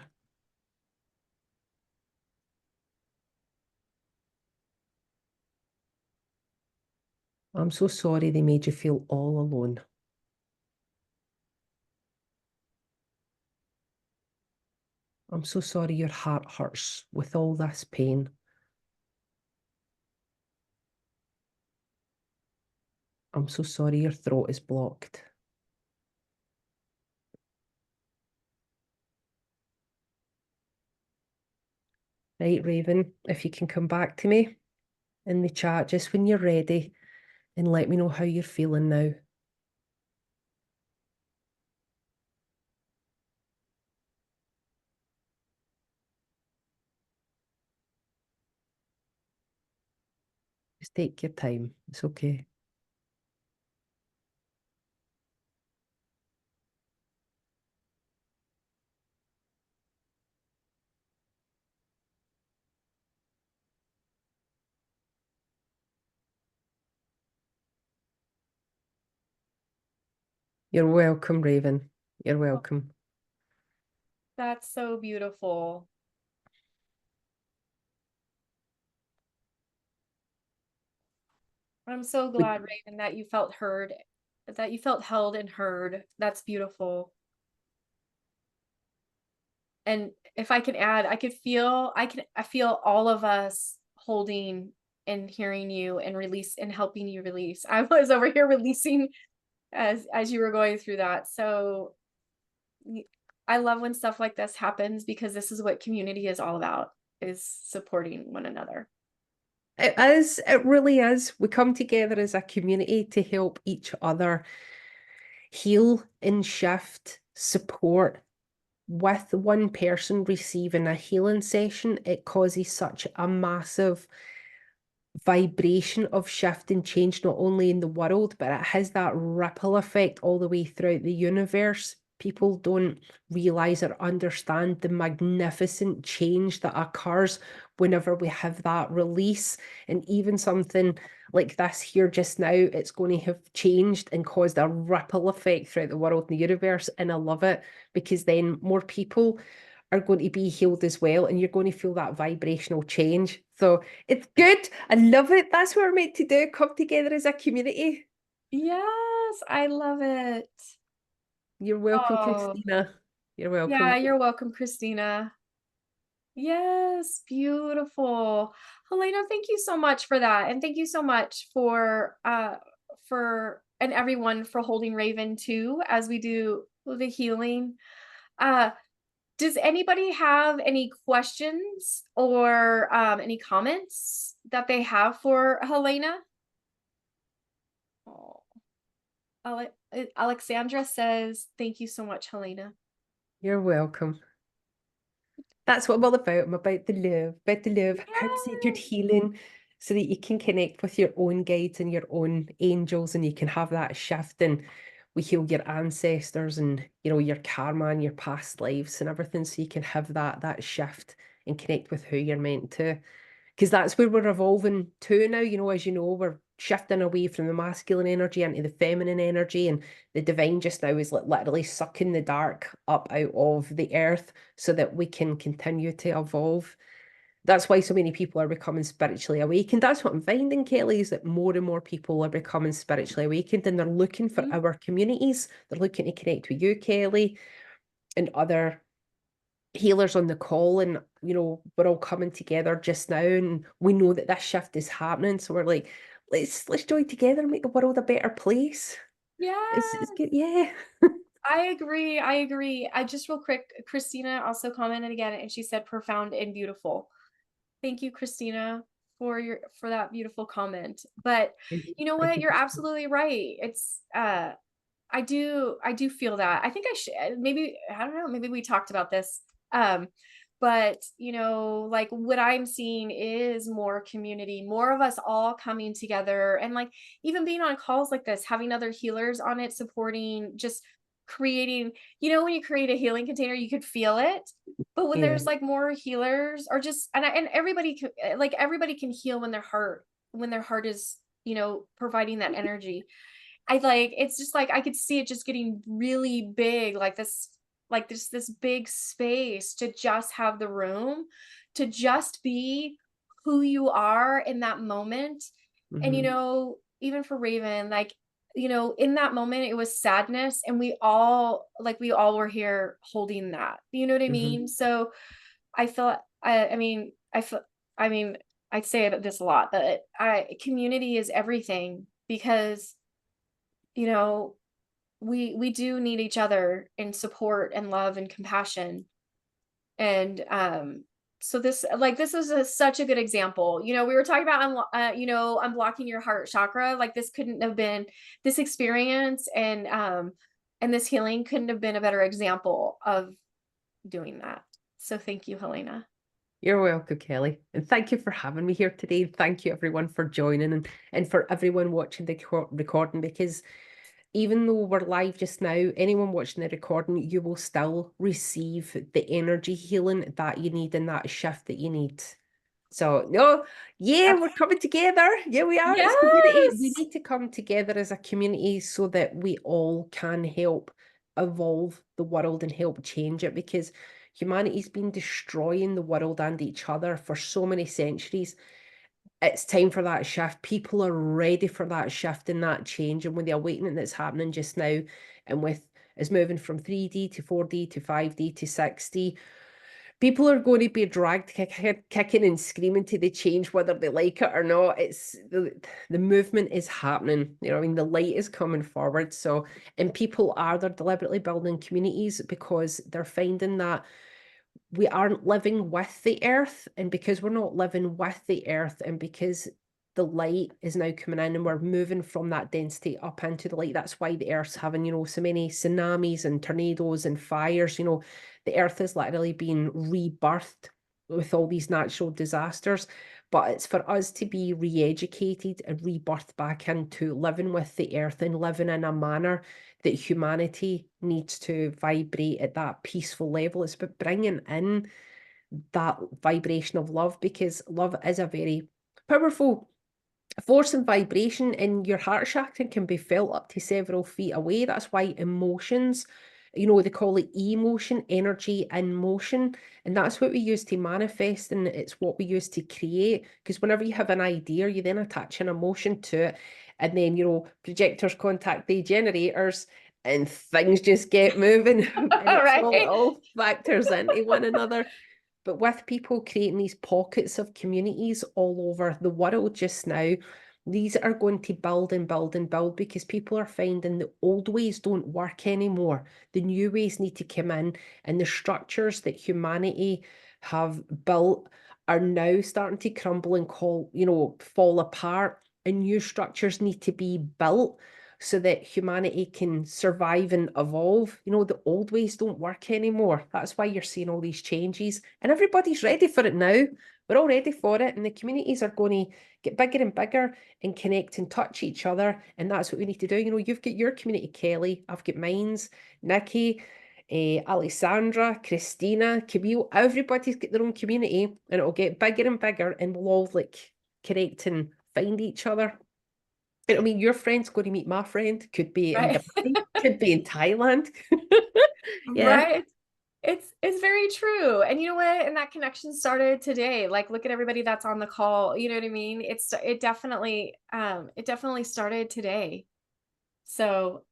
I'm so sorry they made you feel all alone. I'm so sorry your heart hurts with all this pain. I'm so sorry your throat is blocked. Right, Raven, if you can come back to me in the chat just when you're ready and let me know how you're feeling now. Just take your time. It's okay. You're welcome, Raven. You're welcome. That's so beautiful. I'm so glad, Raven, that you felt heard, that you felt held and heard. That's beautiful. And if I can add, I feel all of us holding and hearing you and release and helping you release. I was over here releasing as you were going through that. So I love when stuff like this happens because this is what community is all about, is supporting one another. It is, it really is. We come together as a community to help each other heal and shift, support. With one person receiving a healing session, it causes such a massive vibration of shift and change, not only in the world, but it has that ripple effect all the way throughout the universe. People don't realize or understand the magnificent change that occurs whenever we have that release. And even something like this here just now, it's going to have changed and caused a ripple effect throughout the world and the universe. And I love it because then more people are going to be healed as well, and you're going to feel that vibrational change. So it's good. I love it. That's what we're meant to do. Come together as a community. Yes, I love it. You're welcome, Oh, Christina. You're welcome. yeah, you're welcome, Christina. Yes, beautiful. Helena, thank you so much for that. And thank you so much for and everyone for holding Raven too as we do the healing. Uh does anybody have any questions or any comments that they have for Helena? Oh, Alexandra says, thank you so much, Helena. You're welcome. That's what I'm all about. I'm about the love, heart-centered Yes. healing, so that you can connect with your own guides and your own angels, and you can have that shift. And we heal your ancestors and your karma and your past lives and everything, so you can have that shift and connect with who you're meant to. Because that's where we're evolving to now. As you know, we're shifting away from the masculine energy into the feminine energy, and the divine just now is literally sucking the dark up out of the earth so that we can continue to evolve. That's why so many people are becoming spiritually awakened. That's what I'm finding, Kelly, is that more and more people are becoming spiritually awakened, and they're looking for Mhm. our communities. They're looking to connect with you, Kelly, and other healers on the call. And we're all coming together just now, and we know that this shift is happening, so we're like, let's join together and make the world a better place. It's Yeah. good. Yeah. I agree. I agree. I just real quick, Christina also commented again and she said profound and beautiful. Thank you, Christina, for that beautiful comment. But Thank you. you know Thank what? you, You're Christine. absolutely right. It's I do feel that. I think I should maybe I don't know, maybe we talked about this. Um but like what I'm seeing is more community, more of us all coming together and like even being on calls like this, having other healers on it supporting, just creating, when you create a healing container, you could feel it. But when Yeah. there's like more healers or just and everybody like everybody can heal when their heart is, providing that energy. I like it's just like I could see it just getting really big, like this big space to just have the room to just be who you are in that moment. And Hmm. even for Raven, like, in that moment it was sadness and we all were here holding that. You know what I Hmm. mean? So I feel I mean, I'd say this a lot, but community is everything because you know, we do need each other in support and love and compassion. And so this is such a good example. We were talking about unblocking your heart chakra. Like this couldn't have been this experience and this healing couldn't have been a better example of doing that. So thank you, Helena. You're welcome, Kelly. And thank you for having me here today. Thank you everyone for joining, and for everyone watching the recording, because even though we're live just now, anyone watching the recording, you will still receive the energy healing that you need and that shift that you need. So, no, yeah, we're Abs- coming together. Yeah, we are. It's community. We Yes. need to come together as a community so that we all can help evolve the world and help change it, because humanity's been destroying the world and each other for so many centuries. It's time for that shift. People are ready for that shift and that change. And with the awakening that's happening just now, and with is moving from 3D to 4D to 5D to 6D, people are going to be dragged kicking and screaming to the change, whether they like it or not. It's the movement is happening. You know, I mean, the light is coming forward. So, and people they're deliberately building communities because they're finding that we aren't living with the earth. And because we're not living with the earth, and because the light is now coming in and we're moving from that density up into the light, that's why the earth's having, you know, so many tsunamis and tornadoes and fires. You know, the earth is literally being rebirthed with all these natural disasters. But it's for us to be re-educated and rebirthed back into living with the earth and living in a manner that humanity needs to vibrate at that peaceful level. It's about bringing in that vibration of love, because love is a very powerful force and vibration, and your heart chakra can be felt up to several feet away. That's why emotions, you know, they call it emotion, energy in motion, and that's what we use to manifest, and it's what we use to create. Because whenever you have an idea, you then attach an emotion to it, and then, you know, projectors contact the generators, and things just get moving, and it's Right. all factors into one another. But with people creating these pockets of communities all over the world just now, these are going to build and build and build, because people are finding the old ways don't work anymore. The new ways need to come in, and the structures that humanity have built are now starting to crumble and fall apart, and new structures need to be built so that humanity can survive and evolve. You know, the old ways don't work anymore. That's why you're seeing all these changes, and everybody's ready for it now. We're all ready for it, and the communities are going to get bigger and bigger and connect and touch each other. And that's what we need to do. You know, you've got your community, Kelly. I've got mine's, Nikki, Alessandra, Christina, Camille. Everybody's got their own community, and it'll get bigger and bigger, and we'll all like connect and find each other. I mean, your friend's going to meet my friend, could be in Right. Dubai, could be in Thailand. Yeah, Right. It's very true. And you know what? And that connection started today. Like, look at everybody that's on the call. You know what I mean? It definitely started today. So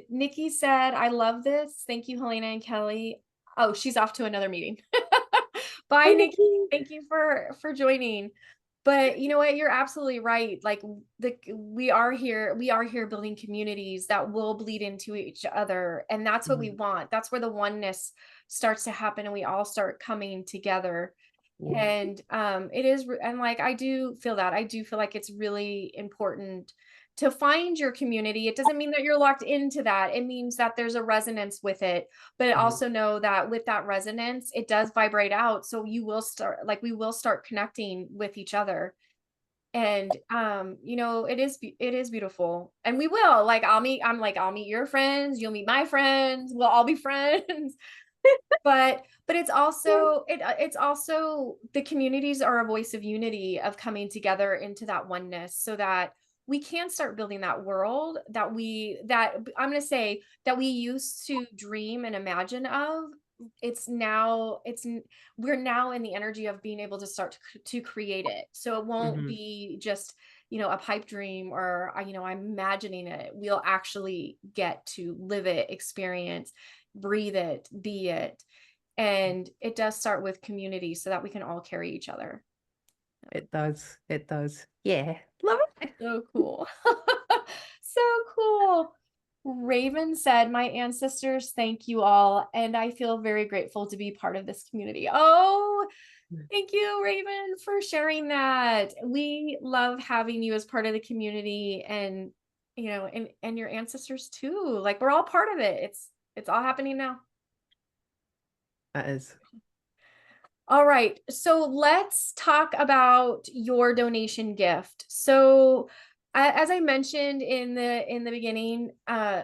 Nikki said, I love this. Thank you, Helena and Kelly. Oh, she's off to another meeting. Bye, hi Nikki. Nikki. Thank you for joining. But you know what? You're absolutely right. Like we are here building communities that will bleed into each other. And that's what we want. That's where the oneness starts to happen, and we all start coming together. Yeah. And it is, and like I do feel that. I do feel like it's really important to find your community. It doesn't mean that you're locked into that. It means that there's a resonance with it. But also know that with that resonance, it does vibrate out. So we will start connecting with each other. And you know, it is beautiful. And we will, like, I'll meet your friends, you'll meet my friends, we'll all be friends. But it's also the communities are a voice of unity, of coming together into that oneness, so that we can start building that world that I'm going to say that we used to dream and imagine of. We're now in the energy of being able to start to create it. So it won't be just, you know, a pipe dream, or, you know, I'm imagining it. We'll actually get to live it, experience, breathe it, be it. And it does start with community, so that we can all carry each other. It does. It does. Yeah. Love it. So cool. So cool. Raven said, my ancestors thank you all, and I feel very grateful to be part of this community. Oh, thank you, Raven, for sharing that. We love having you as part of the community, and you know, and your ancestors too. Like, we're all part of it. It's all happening now. That is. All right, so let's talk about your donation gift. So, as I mentioned in the beginning,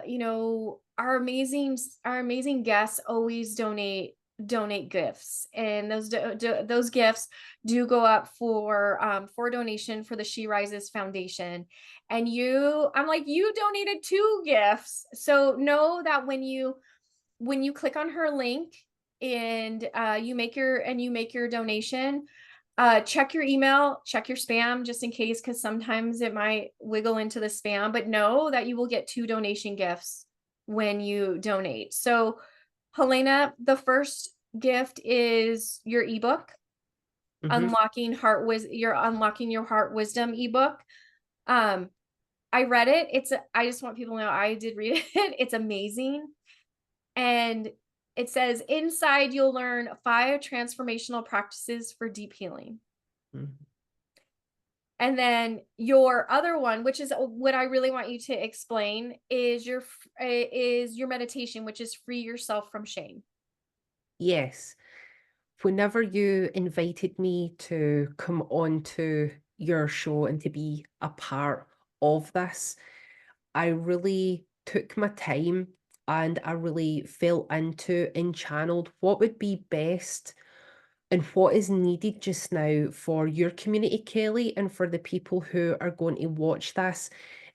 you know, our amazing guests always donate gifts, and those gifts do go up for donation for the SheRises Foundation. And you donated 2 gifts, so know that when you click on her link and you make your donation, check your email, check your spam, just in case, because sometimes it might wiggle into the spam. But know that you will get 2 donation gifts when you donate. So Helena, the first gift is your ebook, Mm-hmm. your Unlocking Your Heart Wisdom ebook. I read it. I just want people to know I did read it. It's amazing. And it says inside you'll learn 5 transformational practices for deep healing. Mm-hmm. And then your other one, which is what I really want you to explain, is your meditation, which is free yourself from shame. Yes. Whenever you invited me to come on to your show and to be a part of this, I really took my time and I really fell into and channeled what would be best and what is needed just now for your community, Kelly, and for the people who are going to watch this.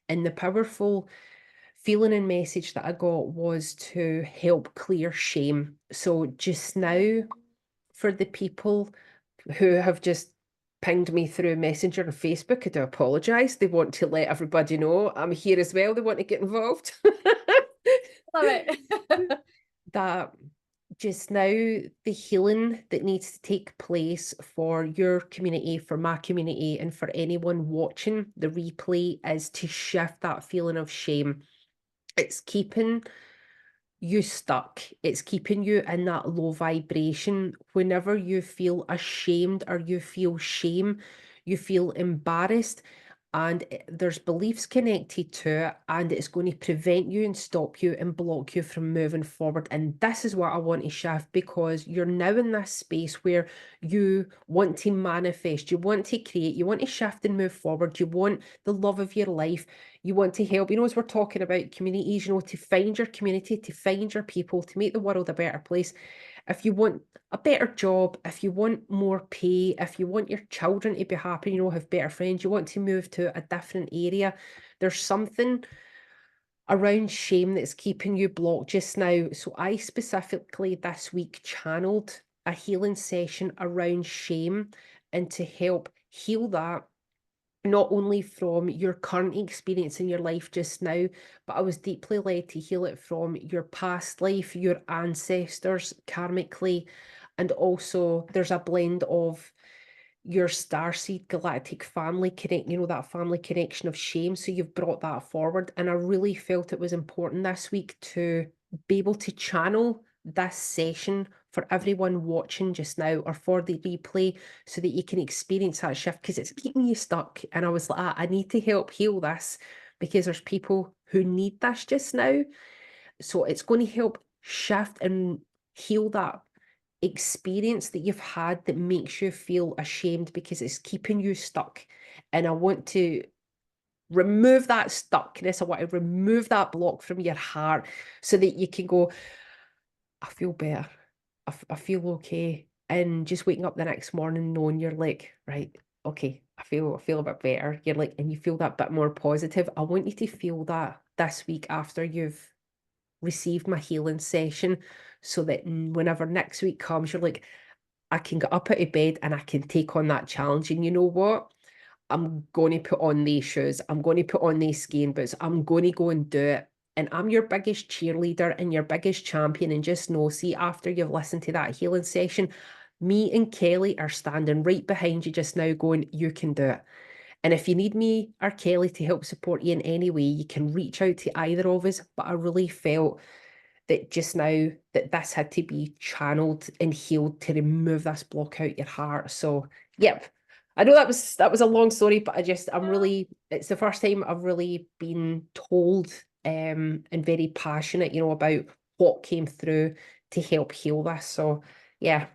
And the powerful feeling and message that I got was to help clear shame. So just now, for the people who have just pinged me through Messenger and Facebook, I do apologize. They want to let everybody know I'm here as well. They want to get involved. Love it. That just now, the healing that needs to take place for your community, for my community, and for anyone watching the replay is to shift that feeling of shame. It's keeping you stuck. It's keeping you in that low vibration. Whenever you feel ashamed or you feel shame, you feel embarrassed, and there's beliefs connected to it, and it's going to prevent you and stop you and block you from moving forward. And this is what I want to shift, because you're now in this space where you want to manifest, you want to create, you want to shift and move forward, you want the love of your life. You want to help, as we're talking about communities, to find your community, to find your people, to make the world a better place. If you want a better job, if you want more pay, if you want your children to be happy, have better friends, you want to move to a different area, there's something around shame that's keeping you blocked just now. So I specifically this week channeled a healing session around shame and to help heal that, not only from your current experience in your life just now, but I was deeply led to heal it from your past life, your ancestors karmically, and also there's a blend of your starseed galactic family connect, that family connection of shame. So you've brought that forward. And I really felt it was important this week to be able to channel this session for everyone watching just now or for the replay so that you can experience that shift, because it's keeping you stuck. And I was like, I need to help heal this because there's people who need this just now. So it's going to help shift and heal that experience that you've had that makes you feel ashamed because it's keeping you stuck. And I want to remove that stuckness. I want to remove that block from your heart so that you can go, I feel better. I feel okay. And just waking up the next morning knowing you're like, right, okay, I feel a bit better. You're like, and you feel that bit more positive. I want you to feel that this week after you've received my healing session, so that whenever next week comes, you're like, I can get up out of bed and I can take on that challenge. And you know what? I'm going to put on these shoes. I'm going to put on these skiing boots. I'm going to go and do it. And I'm your biggest cheerleader and your biggest champion. And just know, see, after you've listened to that healing session, me and Kelly are standing right behind you just now going, you can do it. And if you need me or Kelly to help support you in any way, you can reach out to either of us. But I really felt that just now that this had to be channeled and healed to remove this block out your heart. So, yep. I know that was a long story, but I'm really, it's the first time I've really been told and very passionate, about what came through to help heal this. So yeah.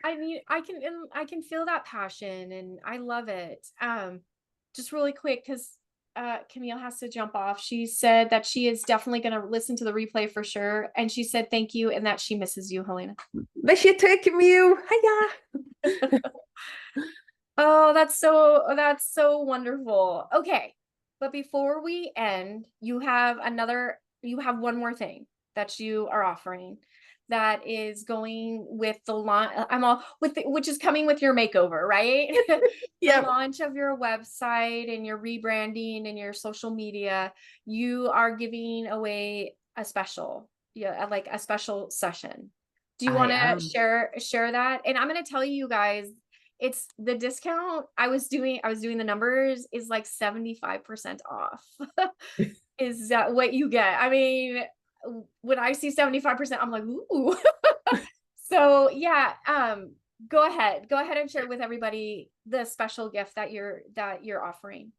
I mean, I can feel that passion and I love it. Just really quick, because Camille has to jump off. She said that she is definitely going to listen to the replay for sure. And she said thank you and that she misses you, Helena. Miss you too, Camille. Hiya. Oh, that's so wonderful. Okay. But before we end, you have one more thing that you are offering that is going with the launch. Which is coming with your makeover, right? The Yep. launch of your website and your rebranding and your social media. You are giving away a special, like a special session. Do you want I to am. share that? And I'm going to tell you guys, it's the discount I was doing the numbers is like 75% off. Is that what you get? I mean, when I see 75%, I'm like, ooh. So yeah, go ahead and share with everybody the special gift that you're offering.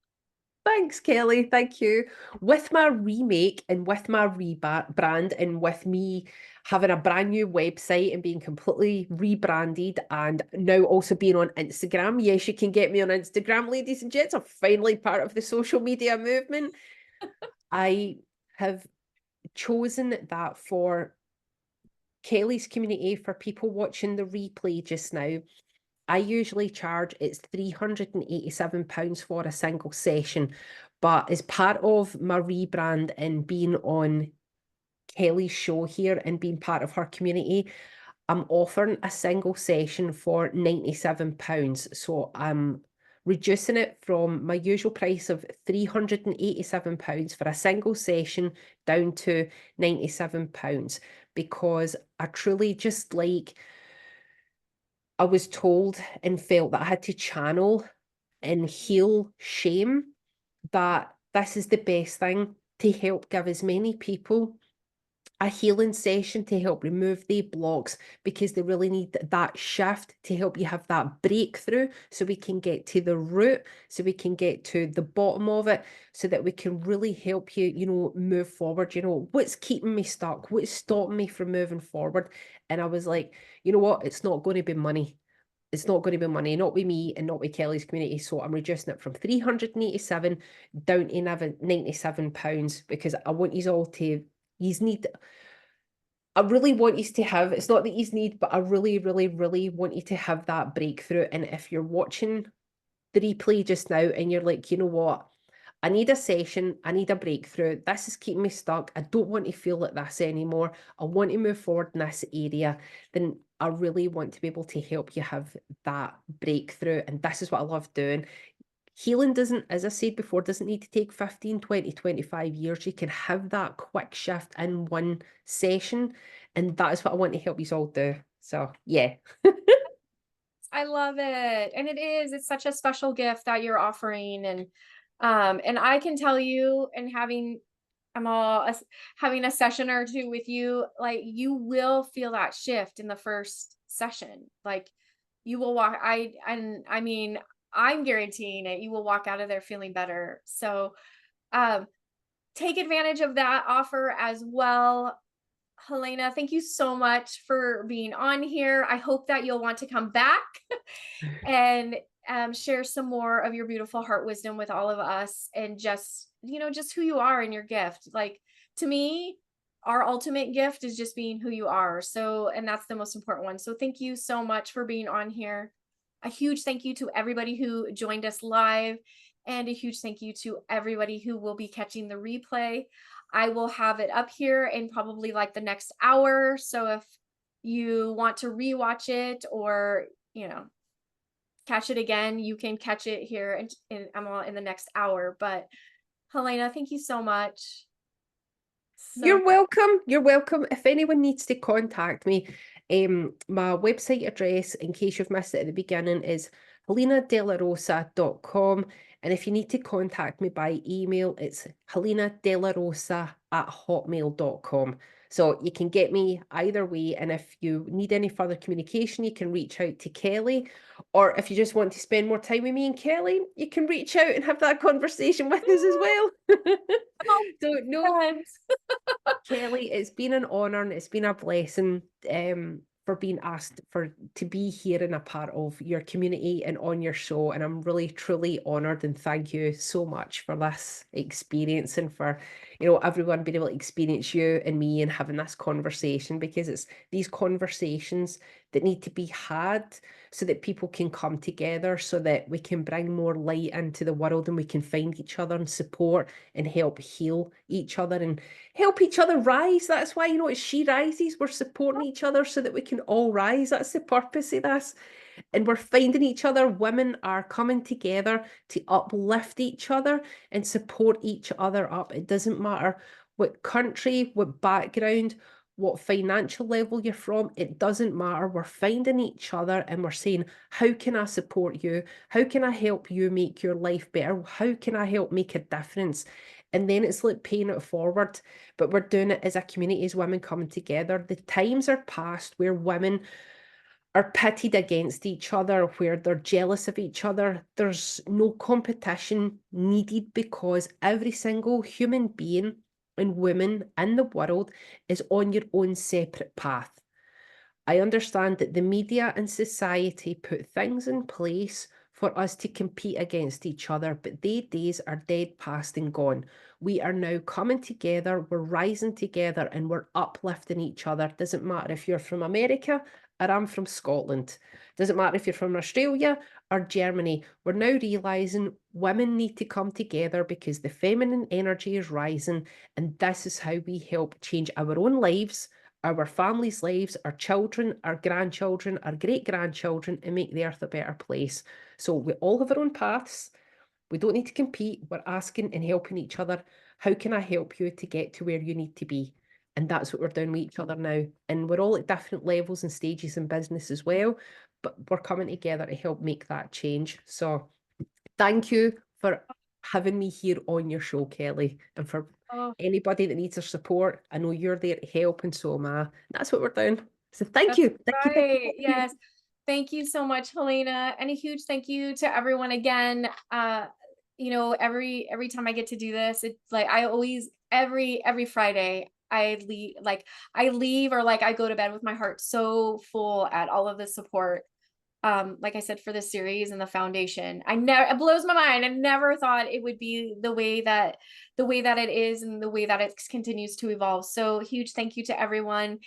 Thanks, Kelly. Thank you. With my remake and with my rebrand and with me having a brand new website and being completely rebranded and now also being on Instagram. Yes, you can get me on Instagram, ladies and gents. I'm finally part of the social media movement. I have chosen that for Kelly's community, for people watching the replay just now. I usually charge, it's £387 for a single session, but as part of my rebrand and being on Kelly's show here and being part of her community, I'm offering a single session for £97. So I'm reducing it from my usual price of £387 for a single session down to £97 because I truly just like, I was told and felt that I had to channel and heal shame, that this is the best thing to help give as many people a healing session to help remove the blocks because they really need that shift to help you have that breakthrough so we can get to the root, so we can get to the bottom of it, so that we can really help you, move forward. What's keeping me stuck? What's stopping me from moving forward? And I was like, you know what? It's not going to be money. It's not going to be money, not with me and not with Kelly's community. So I'm reducing it from 387 down to £97 because I want you all to, you need, I really want you to have, it's not that you need, but I really, really, really want you to have that breakthrough. And if you're watching the replay just now and you're like, you know what, I need a session, I need a breakthrough, this is keeping me stuck, I don't want to feel like this anymore, I want to move forward in this area, then I really want to be able to help you have that breakthrough. And this is what I love doing. Healing doesn't, as I said before, doesn't need to take 15, 20, 25 years. You can have that quick shift in one session. And that is what I want to help you all do. So yeah. I love it. And it's such a special gift that you're offering. And I can tell you, and I'm all having a session or two with you, like you will feel that shift in the first session. Like you will walk, I mean, I'm guaranteeing it. You will walk out of there feeling better. So, um, take advantage of that offer as well. Helena, thank you so much for being on here. I hope that you'll want to come back and share some more of your beautiful heart wisdom with all of us and just who you are and your gift. Like to me, our ultimate gift is just being who you are. So, and that's the most important one. So thank you so much for being on here. A huge thank you to everybody who joined us live and a huge thank you to everybody who will be catching the replay. I will have it up here in probably like the next hour. So if you want to rewatch it or, catch it again, you can catch it here in the next hour. But Helena, thank you so much. So You're welcome. You're welcome. If anyone needs to contact me, my website address, in case you've missed it at the beginning, is helenadellarosa.com. And if you need to contact me by email, it's helenadellarosa@hotmail.com. So you can get me either way. And if you need any further communication, you can reach out to Kelly. Or if you just want to spend more time with me and Kelly, you can reach out and have that conversation with us as well. So no, friends. Kelly, it's been an honor and it's been a blessing for being asked to be here and a part of your community and on your show. And I'm really, truly honored and thank you so much for this experience and for, everyone being able to experience you and me and having this conversation, because it's these conversations that need to be had so that people can come together, so that we can bring more light into the world and we can find each other and support and help heal each other and help each other rise. That's why, it's She Rises. We're supporting each other so that we can all rise. That's the purpose of this. And we're finding each other. Women are coming together to uplift each other and support each other up. It doesn't matter what country, what background, what financial level you're from, it doesn't matter. We're finding each other and we're saying, how can I support you? How can I help you make your life better? How can I help make a difference? And then it's like paying it forward, but we're doing it as a community, as women coming together. The times are past where women are pitted against each other, where they're jealous of each other. There's no competition needed because every single human being and woman in the world is on your own separate path. I understand that the media and society put things in place for us to compete against each other, but they days are dead past and gone. We are now coming together, we're rising together, and we're uplifting each other. Doesn't matter if you're from America or I'm from Scotland. Doesn't matter if you're from Australia or Germany. We're now realizing women need to come together because the feminine energy is rising, and this is how we help change our own lives, our families' lives, our children, our grandchildren, our great-grandchildren, and make the earth a better place. So we all have our own paths. We don't need to compete. We're asking and helping each other. How can I help you to get to where you need to be? And that's what we're doing with each other now. And we're all at different levels and stages in business as well, but we're coming together to help make that change. So thank you for having me here on your show, Kelly, and for Oh, anybody that needs our support. I know you're there to help, and so am I. That's what we're doing. So thank that's you. Thank you. Thank you. right. Thank you. Yes. Thank you so much, Helena. And a huge thank you to everyone again. Every time I get to do this, it's like I always every Friday I leave or like I go to bed with my heart so full at all of the support. Like I said, for the series and the foundation. It blows my mind. I never thought it would be the way that it is and the way that it continues to evolve. So huge thank you to everyone.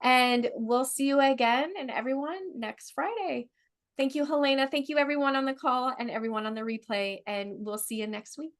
And we'll see you again and everyone next Friday. Thank you, Helena. Thank you everyone on the call and everyone on the replay. And we'll see you next week.